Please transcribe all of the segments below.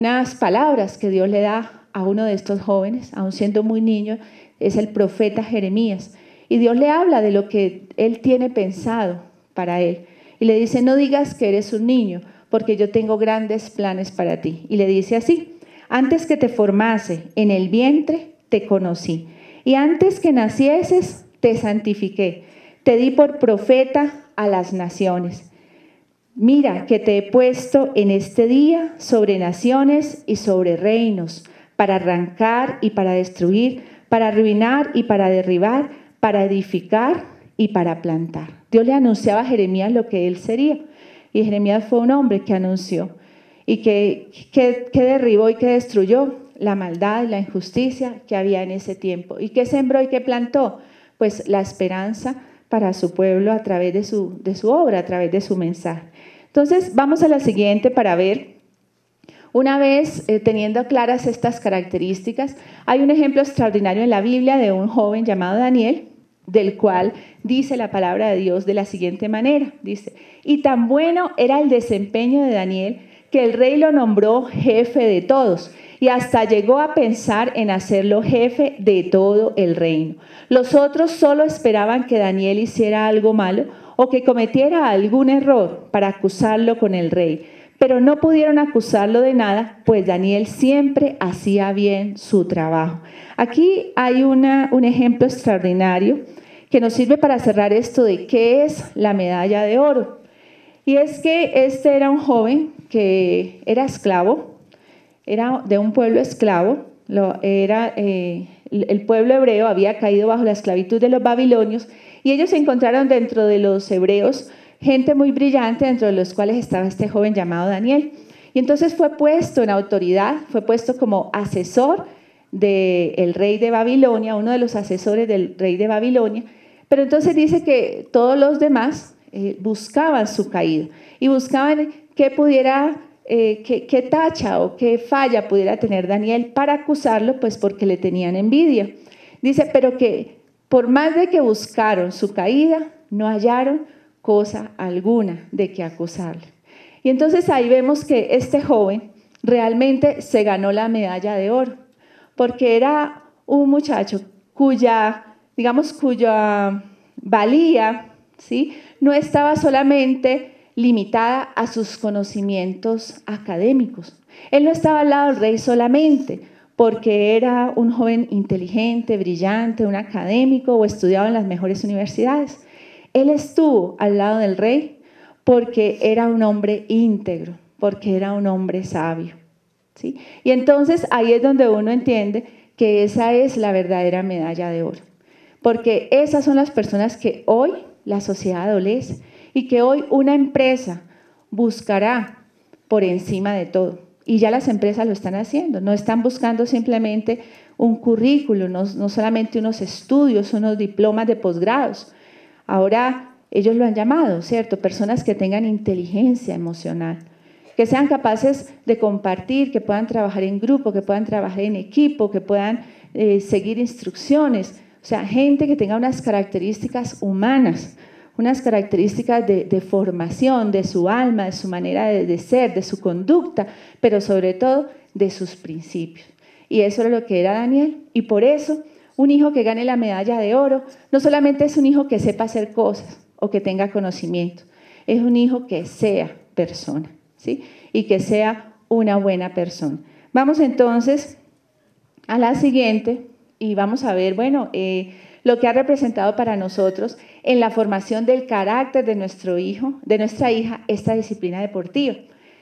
unas palabras que Dios le da a uno de estos jóvenes, aun siendo muy niño, es el profeta Jeremías. Y Dios le habla de lo que Él tiene pensado para él. Y le dice, no digas que eres un niño, porque yo tengo grandes planes para ti. Y le dice así, antes que te formase en el vientre, te conocí. Y antes que nacieses, te santifiqué. Te di por profeta a las naciones. Mira que te he puesto en este día sobre naciones y sobre reinos, para arrancar y para destruir, para arruinar y para derribar, para edificar y para plantar. Dios le anunciaba a Jeremías lo que él sería. Y Jeremías fue un hombre que anunció y que derribó y que destruyó la maldad y la injusticia que había en ese tiempo. ¿Y qué sembró y qué plantó? Pues la esperanza para su pueblo a través de su obra, a través de su mensaje. Entonces, vamos a la siguiente para ver. Una vez teniendo claras estas características, hay un ejemplo extraordinario en la Biblia de un joven llamado Daniel, del cual dice la palabra de Dios de la siguiente manera. Dice, y tan bueno era el desempeño de Daniel que el rey lo nombró jefe de todos y hasta llegó a pensar en hacerlo jefe de todo el reino. Los otros solo esperaban que Daniel hiciera algo malo o que cometiera algún error para acusarlo con el rey. Pero no pudieron acusarlo de nada, pues Daniel siempre hacía bien su trabajo. Aquí hay un ejemplo extraordinario que nos sirve para cerrar esto de qué es la medalla de oro. Y es que este era un joven que era esclavo, era de un pueblo esclavo, el pueblo hebreo había caído bajo la esclavitud de los babilonios y ellos se encontraron dentro de los hebreos gente muy brillante, dentro de los cuales estaba este joven llamado Daniel. Y entonces fue puesto en autoridad, fue puesto como asesor del rey de Babilonia, uno de los asesores del rey de Babilonia. Pero entonces dice que todos los demás buscaban su caída y buscaban qué tacha o qué falla pudiera tener Daniel para acusarlo, pues porque le tenían envidia. Dice, pero que por más de que buscaron su caída, no hallaron cosa alguna de que acusarle. Y entonces ahí vemos que este joven realmente se ganó la medalla de oro, porque era un muchacho cuya valía, ¿sí?, no estaba solamente limitada a sus conocimientos académicos. Él no estaba al lado del rey solamente porque era un joven inteligente, brillante, un académico o estudiaba en las mejores universidades. Él estuvo al lado del rey porque era un hombre íntegro, porque era un hombre sabio, ¿sí? Y entonces ahí es donde uno entiende que esa es la verdadera medalla de oro, porque esas son las personas que hoy la sociedad adolece y que hoy una empresa buscará por encima de todo. Y ya las empresas lo están haciendo, no están buscando simplemente un currículo, no solamente unos estudios, unos diplomas de posgrados. Ahora ellos lo han llamado, ¿cierto? Personas que tengan inteligencia emocional, que sean capaces de compartir, que puedan trabajar en grupo, que puedan trabajar en equipo, que puedan seguir instrucciones. O sea, gente que tenga unas características humanas, unas características de formación, de su alma, de su manera de ser, de su conducta, pero sobre todo de sus principios. Y eso era lo que era Daniel. Y por eso, un hijo que gane la medalla de oro no solamente es un hijo que sepa hacer cosas o que tenga conocimiento, es un hijo que sea persona, ¿sí?, y que sea una buena persona. Vamos entonces a la siguiente y vamos a ver, bueno, lo que ha representado para nosotros en la formación del carácter de nuestro hijo, de nuestra hija, esta disciplina deportiva.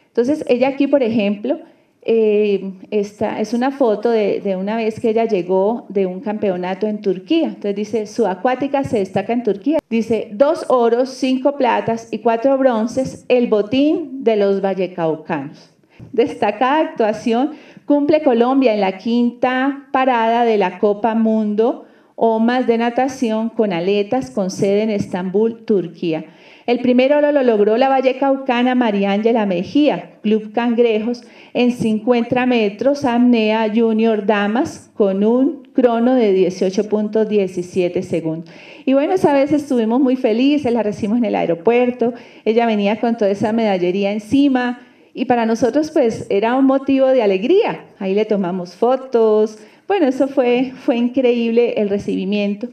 Entonces, ella aquí, por ejemplo, esta es una foto de una vez que ella llegó de un campeonato en Turquía. Entonces dice, su acuática se destaca en Turquía. Dice, 2 oros, 5 platas y 4 bronces, el botín de los vallecaucanos. Destacada actuación cumple Colombia en la 5ª parada de la Copa Mundo OMAS de natación con aletas con sede en Estambul, Turquía. El primer oro lo logró la vallecaucana María Ángela Mejía, Club Cangrejos, en 50 metros, apnea junior damas, con un crono de 18.17 segundos. Y bueno, esa vez estuvimos muy felices, la recibimos en el aeropuerto, ella venía con toda esa medallería encima, Y para nosotros pues era un motivo de alegría. Ahí le tomamos fotos. Bueno, eso fue increíble el recibimiento.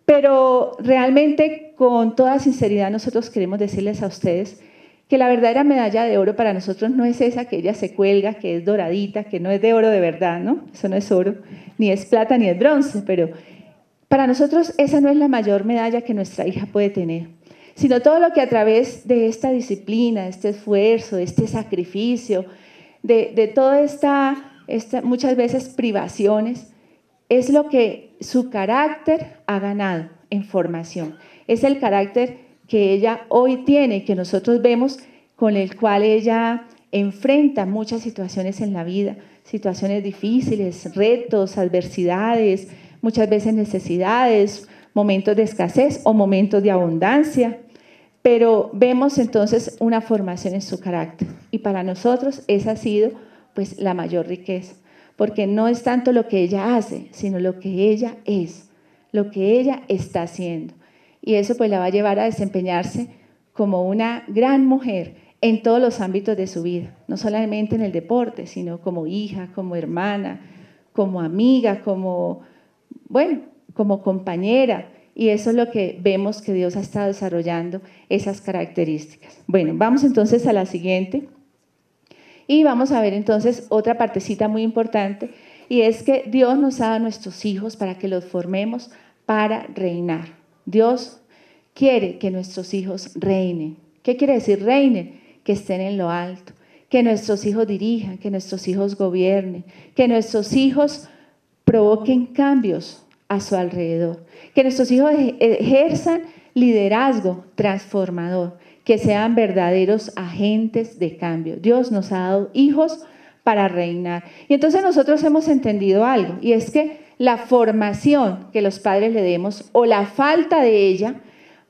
Pero realmente con toda sinceridad nosotros queremos decirles a ustedes que la verdadera medalla de oro para nosotros no es esa que ella se cuelga, que es doradita, que no es de oro de verdad, ¿no? Eso no es oro, ni es plata, ni es bronce, pero para nosotros esa no es la mayor medalla que nuestra hija puede tener, sino todo lo que a través de esta disciplina, de este esfuerzo, de este sacrificio, de toda esta muchas veces privaciones, es lo que su carácter ha ganado en formación. Es el carácter que ella hoy tiene, que nosotros vemos, con el cual ella enfrenta muchas situaciones en la vida, situaciones difíciles, retos, adversidades, muchas veces necesidades, momentos de escasez o momentos de abundancia. Pero vemos entonces una formación en su carácter. Y para nosotros esa ha sido pues la mayor riqueza. Porque no es tanto lo que ella hace, sino lo que ella es, lo que ella está haciendo. Y eso pues la va a llevar a desempeñarse como una gran mujer en todos los ámbitos de su vida, no solamente en el deporte, sino como hija, como hermana, como amiga, como compañera. Y eso es lo que vemos que Dios ha estado desarrollando, esas características. Bueno, vamos entonces a la siguiente. Y vamos a ver entonces otra partecita muy importante, y es que Dios nos ha dado a nuestros hijos para que los formemos para reinar. Dios quiere que nuestros hijos reinen. ¿Qué quiere decir reinen? Que estén en lo alto, que nuestros hijos dirijan, que nuestros hijos gobiernen, que nuestros hijos provoquen cambios a su alrededor, que nuestros hijos ejerzan liderazgo transformador, que sean verdaderos agentes de cambio. Dios nos ha dado hijos para reinar. Y entonces nosotros hemos entendido algo, y es que la formación que los padres le demos o la falta de ella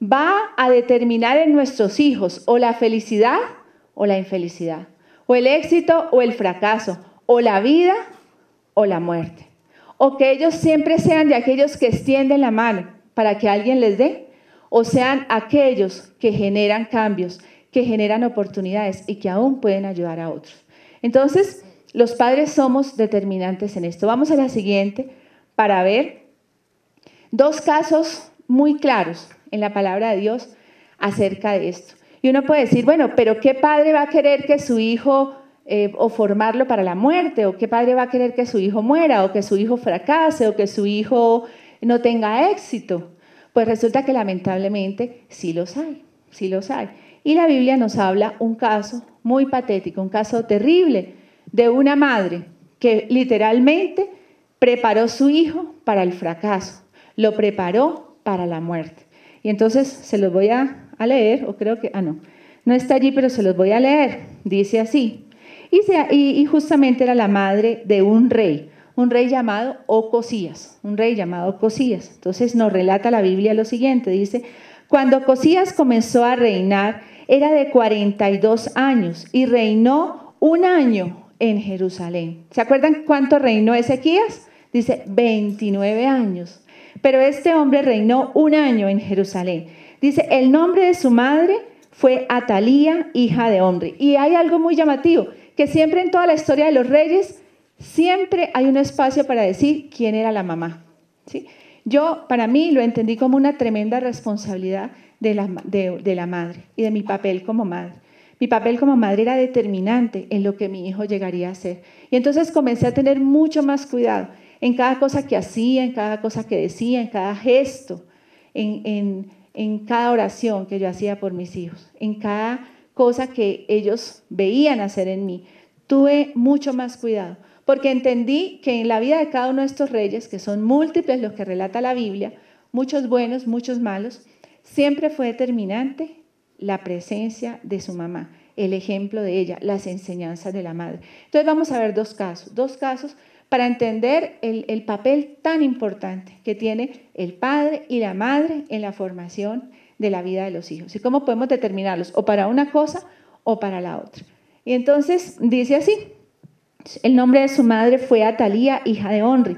va a determinar en nuestros hijos o la felicidad o la infelicidad, o el éxito o el fracaso, o la vida o la muerte. O que ellos siempre sean de aquellos que extienden la mano para que alguien les dé, o sean aquellos que generan cambios, que generan oportunidades y que aún pueden ayudar a otros. Entonces, los padres somos determinantes en esto. Vamos a la siguiente para ver dos casos muy claros en la palabra de Dios acerca de esto. Y uno puede decir, bueno, pero ¿qué padre va a querer que su hijo o formarlo para la muerte? ¿O qué padre va a querer que su hijo muera? ¿O que su hijo fracase? ¿O que su hijo no tenga éxito? Pues resulta que lamentablemente sí los hay, sí los hay. Y la Biblia nos habla un caso muy patético, un caso terrible de una madre que literalmente preparó su hijo para el fracaso, lo preparó para la muerte. Y entonces se los voy a leer, o creo que, no está allí, pero se los voy a leer. Dice así, y justamente era la madre de un rey llamado Ocosías, Entonces nos relata la Biblia lo siguiente, dice, cuando Ocosías comenzó a reinar, era de 42 años y reinó 1 año en Jerusalén. ¿Se acuerdan cuánto reinó Ezequías? Dice 29 años. Pero este hombre reinó 1 año en Jerusalén. Dice, el nombre de su madre fue Atalía, hija de Omri. Y hay algo muy llamativo, que siempre en toda la historia de los reyes, siempre hay un espacio para decir quién era la mamá. ¿Sí? Yo, para mí, lo entendí como una tremenda responsabilidad de la madre y de mi papel como madre. Mi papel como madre era determinante en lo que mi hijo llegaría a ser. Y entonces comencé a tener mucho más cuidado en cada cosa que hacía, en cada cosa que decía, en cada gesto, en cada oración que yo hacía por mis hijos, en cada cosa que ellos veían hacer en mí. Tuve mucho más cuidado, porque entendí que en la vida de cada uno de estos reyes, que son múltiples los que relata la Biblia, muchos buenos, muchos malos, siempre fue determinante la presencia de su mamá, el ejemplo de ella, las enseñanzas de la madre. Entonces vamos a ver dos casos para entender el papel tan importante que tiene el padre y la madre en la formación de la vida de los hijos y cómo podemos determinarlos o para una cosa o para la otra. Y entonces dice así, el nombre de su madre fue Atalía, hija de Omri.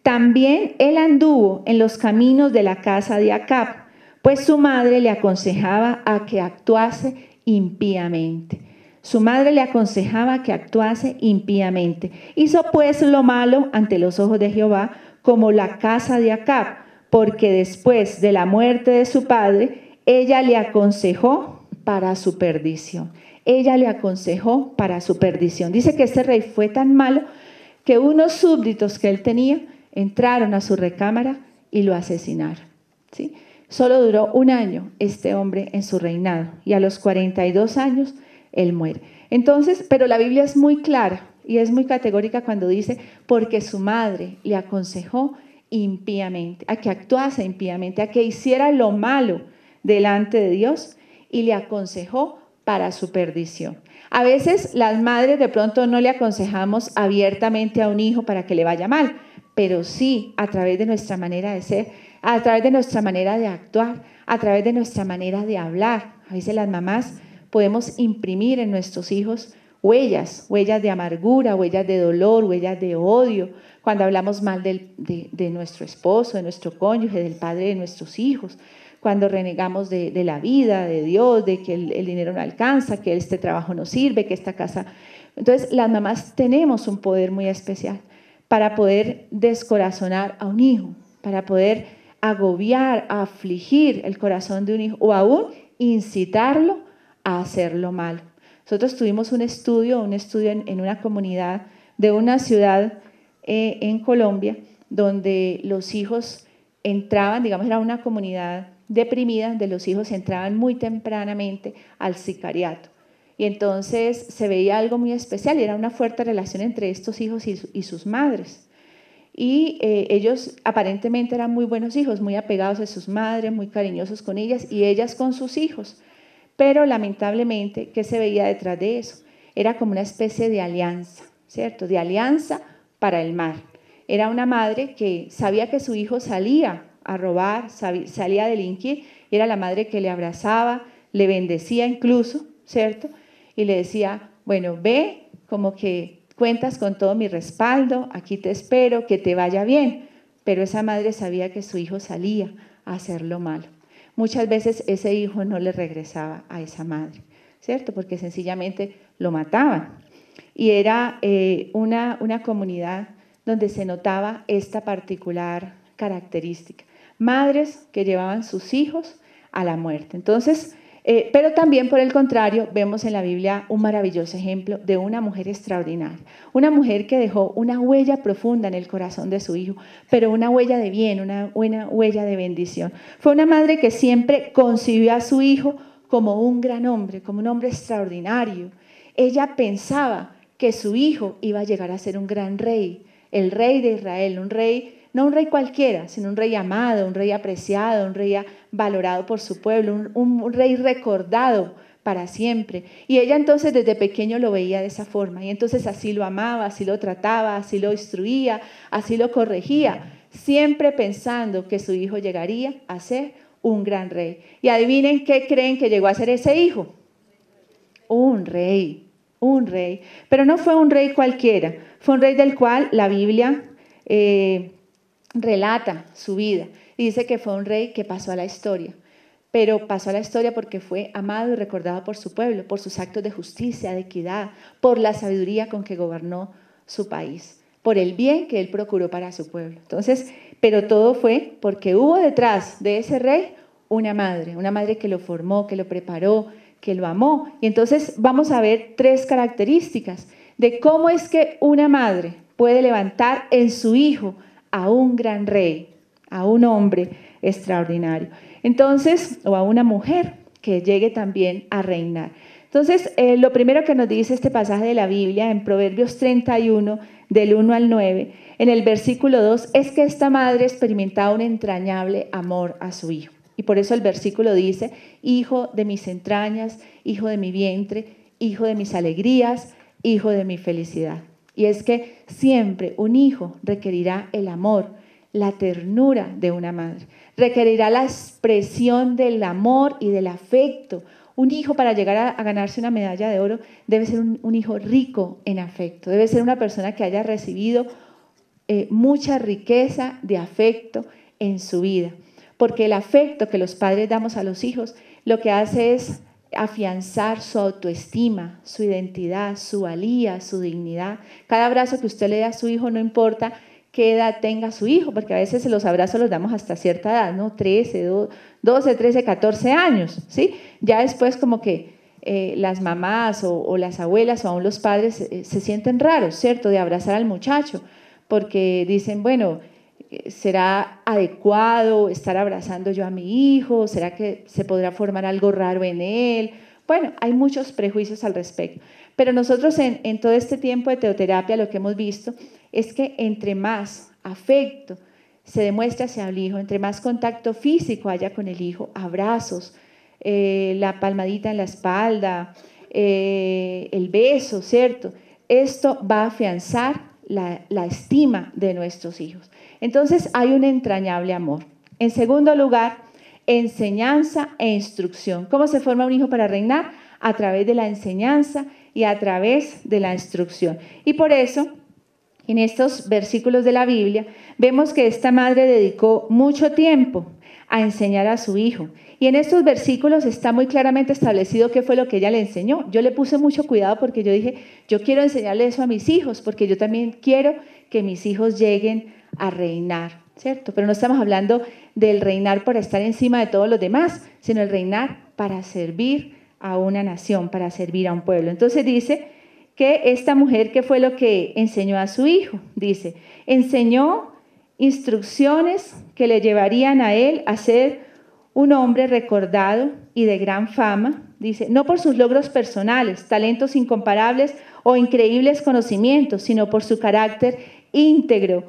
También él anduvo en los caminos de la casa de Acab, pues su madre le aconsejaba a que actuase impíamente. Su madre le aconsejaba que actuase impíamente. Hizo pues lo malo ante los ojos de Jehová, como la casa de Acab, porque después de la muerte de su padre, ella le aconsejó para su perdición. Ella le aconsejó para su perdición. Dice que este rey fue tan malo que unos súbditos que él tenía entraron a su recámara y lo asesinaron. ¿Sí? Solo duró 1 año este hombre en su reinado y a los 42 años él muere. Entonces, pero la Biblia es muy clara y es muy categórica cuando dice, porque su madre le aconsejó impíamente, a que actuase impíamente, a que hiciera lo malo delante de Dios y le aconsejó para su perdición. A veces las madres de pronto no le aconsejamos abiertamente a un hijo para que le vaya mal, pero sí a través de nuestra manera de ser, a través de nuestra manera de actuar, a través de nuestra manera de hablar. A veces las mamás podemos imprimir en nuestros hijos huellas de amargura, huellas de dolor, huellas de odio, cuando hablamos mal de nuestro esposo, de nuestro cónyuge, del padre de nuestros hijos, cuando renegamos de la vida, de Dios, de que el dinero no alcanza, que este trabajo no sirve, que esta casa... Entonces, las mamás tenemos un poder muy especial para poder descorazonar a un hijo, para poder agobiar, afligir el corazón de un hijo o aún incitarlo a hacerlo mal. Nosotros tuvimos un estudio en una comunidad de una ciudad en Colombia, donde los hijos entraban, digamos, era una comunidad deprimida, donde los hijos entraban muy tempranamente al sicariato. Y entonces se veía algo muy especial y era una fuerte relación entre estos hijos y sus madres. Y ellos aparentemente eran muy buenos hijos, muy apegados a sus madres, muy cariñosos con ellas y ellas con sus hijos. Pero lamentablemente, ¿qué se veía detrás de eso? Era como una especie de alianza, ¿cierto? De alianza para el mal. Era una madre que sabía que su hijo salía a robar, salía a delinquir, y era la madre que le abrazaba, le bendecía incluso, ¿cierto? Y le decía, bueno, ve, como que cuentas con todo mi respaldo, aquí te espero, que te vaya bien. Pero esa madre sabía que su hijo salía a hacer lo malo. Muchas veces ese hijo no le regresaba a esa madre, ¿cierto? Porque sencillamente lo mataban. Y era una comunidad donde se notaba esta particular característica. Madres que llevaban sus hijos a la muerte. Entonces, pero también por el contrario, vemos en la Biblia un maravilloso ejemplo de una mujer extraordinaria. Una mujer que dejó una huella profunda en el corazón de su hijo, pero una huella de bien, una huella de bendición. Fue una madre que siempre concibió a su hijo como un gran hombre, como un hombre extraordinario. Ella pensaba que su hijo iba a llegar a ser un gran rey, el rey de Israel, un rey, no un rey cualquiera, sino un rey amado, un rey apreciado, un rey valorado por su pueblo, un rey recordado para siempre. Y ella entonces desde pequeño lo veía de esa forma, y entonces así lo amaba, así lo trataba, así lo instruía, así lo corregía, siempre pensando que su hijo llegaría a ser un gran rey. Y adivinen qué creen que llegó a ser ese hijo. Un rey. Pero no fue un rey cualquiera, fue un rey del cual la Biblia relata su vida y dice que fue un rey que pasó a la historia, pero pasó a la historia porque fue amado y recordado por su pueblo, por sus actos de justicia, de equidad, por la sabiduría con que gobernó su país, por el bien que él procuró para su pueblo. Entonces, pero todo fue porque hubo detrás de ese rey una madre que lo formó, que lo preparó, que lo amó. Y entonces vamos a ver 3 características de cómo es que una madre puede levantar en su hijo a un gran rey, a un hombre extraordinario. Entonces, o a una mujer que llegue también a reinar. Entonces, lo primero que nos dice este pasaje de la Biblia en Proverbios 31, del 1 al 9, en el versículo 2, es que esta madre experimentaba un entrañable amor a su hijo. Y por eso el versículo dice, hijo de mis entrañas, hijo de mi vientre, hijo de mis alegrías, hijo de mi felicidad. Y es que siempre un hijo requerirá el amor, la ternura de una madre. Requerirá la expresión del amor y del afecto. Un hijo, para llegar a ganarse una medalla de oro, debe ser un hijo rico en afecto. Debe ser una persona que haya recibido mucha riqueza de afecto en su vida. Porque el afecto que los padres damos a los hijos lo que hace es afianzar su autoestima, su identidad, su valía, su dignidad. Cada abrazo que usted le dé a su hijo, no importa qué edad tenga su hijo, porque a veces los abrazos los damos hasta cierta edad, ¿no? 13, 12, 13, 14 años, ¿sí? Ya después como que las mamás o las abuelas o aún los padres se sienten raros, ¿cierto? De abrazar al muchacho, porque dicen, bueno, ¿será adecuado estar abrazando yo a mi hijo? ¿Será que se podrá formar algo raro en él? Bueno, hay muchos prejuicios al respecto. Pero nosotros en todo este tiempo de teoterapia lo que hemos visto es que entre más afecto se demuestra hacia el hijo, entre más contacto físico haya con el hijo, abrazos, la palmadita en la espalda, el beso, ¿cierto? Esto va a afianzar la estima de nuestros hijos. Entonces hay un entrañable amor. En segundo lugar, enseñanza e instrucción. ¿Cómo se forma un hijo para reinar? A través de la enseñanza y a través de la instrucción. Y por eso, en estos versículos de la Biblia, vemos que esta madre dedicó mucho tiempo a enseñar a su hijo. Y en estos versículos está muy claramente establecido qué fue lo que ella le enseñó. Yo le puse mucho cuidado porque yo dije, yo quiero enseñarle eso a mis hijos, porque yo también quiero que mis hijos lleguen a reinar, ¿cierto? Pero no estamos hablando del reinar por estar encima de todos los demás, sino el reinar para servir a una nación, para servir a un pueblo. Entonces dice que esta mujer, ¿qué fue lo que enseñó a su hijo? Dice, enseñó instrucciones que le llevarían a él a ser un hombre recordado y de gran fama, dice, no por sus logros personales, talentos incomparables o increíbles conocimientos, sino por su carácter íntegro,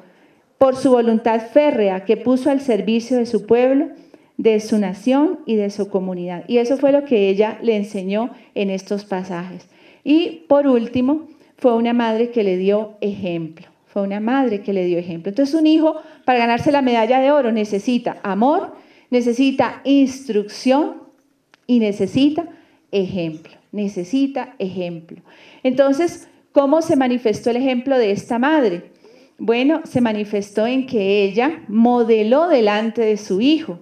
por su voluntad férrea que puso al servicio de su pueblo, de su nación y de su comunidad. Y eso fue lo que ella le enseñó en estos pasajes. Y por último, fue una madre que le dio ejemplo. Fue una madre que le dio ejemplo. Entonces un hijo, para ganarse la medalla de oro, necesita amor, necesita instrucción y necesita ejemplo. Necesita ejemplo. Entonces, ¿cómo se manifestó el ejemplo de esta madre? Bueno, se manifestó en que ella modeló delante de su hijo.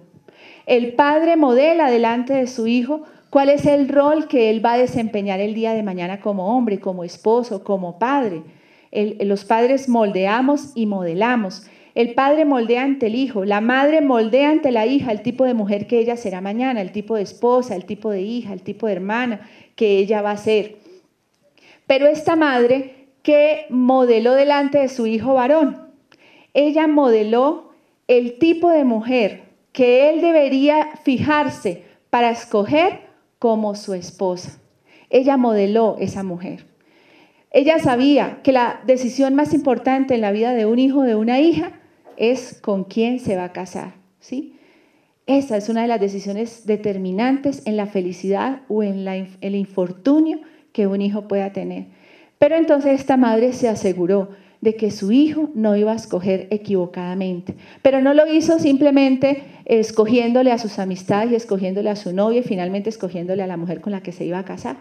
El padre modela delante de su hijo cuál es el rol que él va a desempeñar el día de mañana como hombre, como esposo, como padre. Los padres moldeamos y modelamos. El padre moldea ante el hijo, la madre moldea ante la hija el tipo de mujer que ella será mañana, el tipo de esposa, el tipo de hija, el tipo de hermana que ella va a ser. Pero esta madre que modeló delante de su hijo varón, ella modeló el tipo de mujer que él debería fijarse para escoger como su esposa. Ella modeló esa mujer. Ella sabía que la decisión más importante en la vida de un hijo o de una hija es con quién se va a casar, ¿sí? Esa es una de las decisiones determinantes en la felicidad o en el infortunio que un hijo pueda tener. Pero entonces esta madre se aseguró de que su hijo no iba a escoger equivocadamente, pero no lo hizo simplemente escogiéndole a sus amistades y escogiéndole a su novia y finalmente escogiéndole a la mujer con la que se iba a casar.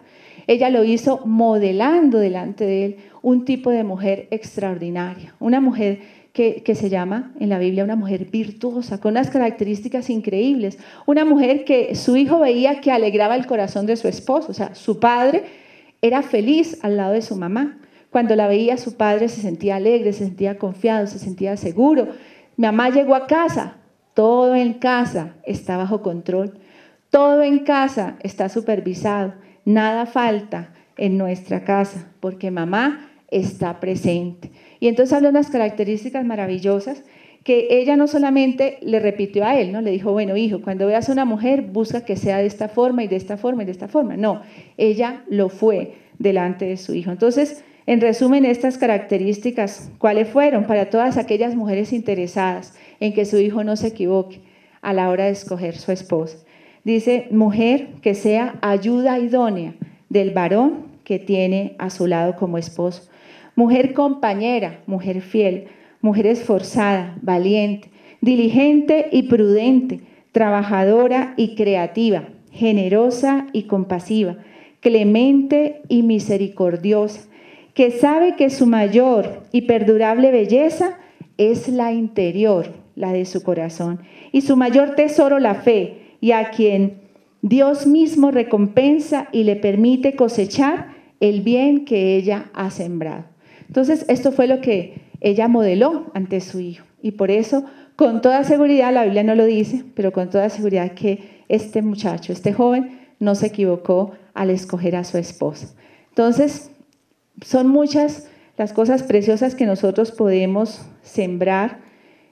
Ella lo hizo modelando delante de él un tipo de mujer extraordinaria, una mujer que se llama en la Biblia una mujer virtuosa, con unas características increíbles, una mujer que su hijo veía que alegraba el corazón de su esposo, o sea, su padre era feliz al lado de su mamá. Cuando la veía su padre se sentía alegre, se sentía confiado, se sentía seguro. Mi mamá llegó a casa, todo en casa está bajo control, todo en casa está supervisado, nada falta en nuestra casa porque mamá está presente. Y entonces habla de unas características maravillosas que ella no solamente le repitió a él, ¿no? Le dijo, bueno, hijo, cuando veas a una mujer, busca que sea de esta forma y de esta forma y de esta forma. No, ella lo fue delante de su hijo. Entonces, en resumen, estas características, ¿cuáles fueron? Para todas aquellas mujeres interesadas en que su hijo no se equivoque a la hora de escoger su esposa. Dice, mujer que sea ayuda idónea del varón que tiene a su lado como esposo. Mujer compañera, mujer fiel, mujer esforzada, valiente, diligente y prudente, trabajadora y creativa, generosa y compasiva, clemente y misericordiosa, que sabe que su mayor y perdurable belleza es la interior, la de su corazón, y su mayor tesoro la fe, y a quien Dios mismo recompensa y le permite cosechar el bien que ella ha sembrado. Entonces, esto fue lo que ella modeló ante su hijo. Y por eso, con toda seguridad, la Biblia no lo dice, pero con toda seguridad que este muchacho, este joven, no se equivocó al escoger a su esposa. Entonces, son muchas las cosas preciosas que nosotros podemos sembrar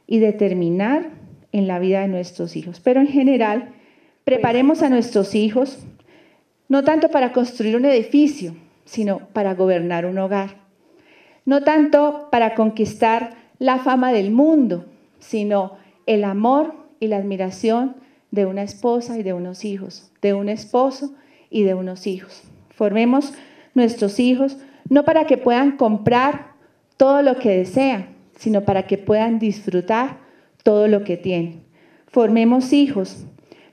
y determinar en la vida de nuestros hijos. Pero en general, preparemos a nuestros hijos no tanto para construir un edificio, sino para gobernar un hogar. No tanto para conquistar la fama del mundo, sino el amor y la admiración de una esposa y de unos hijos, de un esposo y de unos hijos. Formemos nuestros hijos no para que puedan comprar todo lo que desean, sino para que puedan disfrutar todo lo que tienen. Formemos hijos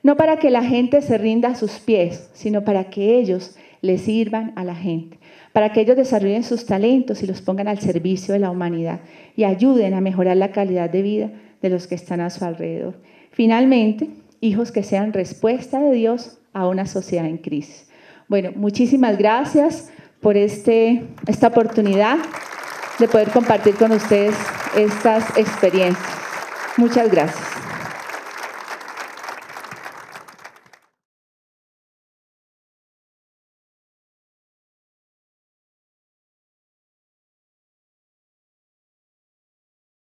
no para que la gente se rinda a sus pies, sino para que ellos le sirvan a la gente, para que ellos desarrollen sus talentos y los pongan al servicio de la humanidad y ayuden a mejorar la calidad de vida de los que están a su alrededor. Finalmente, hijos que sean respuesta de Dios a una sociedad en crisis. Bueno, muchísimas gracias por esta oportunidad de poder compartir con ustedes estas experiencias. Muchas gracias.